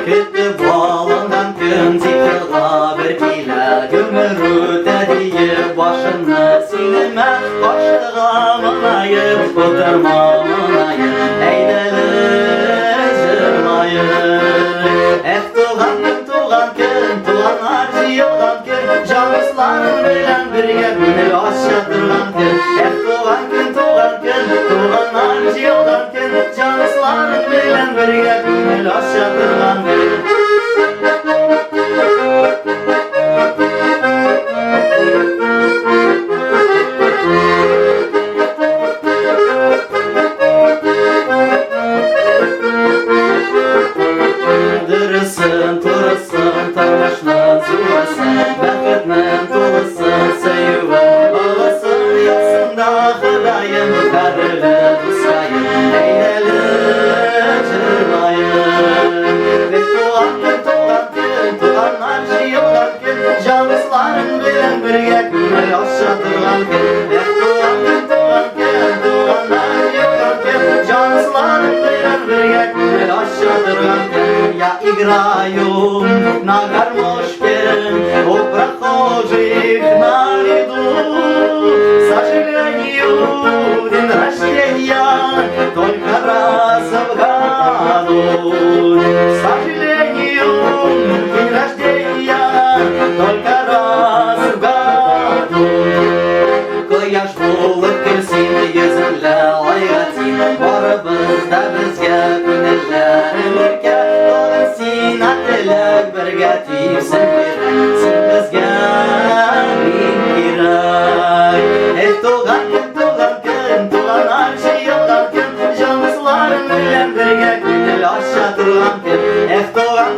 Küttü bağlanan gün zikirga bir kile Gömür ötediği başını silme Başlığa mınayıp oturma mınayıp Eydeli zırmayıp tuğan gün tuğan harcı yıldan gün Canısların bilen birge gönül aşağıdırgan gün tuğan gün tuğan harcı yıldan gün Canısların bilen birge gönül aşağıdırgan gün Dırısın, turısın, tarmaşlı zuvasın Bakıtmen tulasın, seyuven bağlasın Yasında hıdayım, karılı ısayım Eyleli çırmayım tuğan harcı yoldan gün Canısların bilen birge gönül aşağıdırgan gün tuğan harcı yoldan gün Canısların bilen birge gönül aşağıdırgan gün Я играю на гармошке, у прохожих на виду. К сожалению, день рождения только раз в году. К сожалению, день рождения только раз в году. Кояш булып келсин, йөзүлле айгатин, барыбыз да безгә күңелләрем иркә. Син ателек бергә типсен кирәк, син безгә бик кирәк. Туган арчы йылган көн, җанысыларым белән бергә күңел аша торган көн. Туган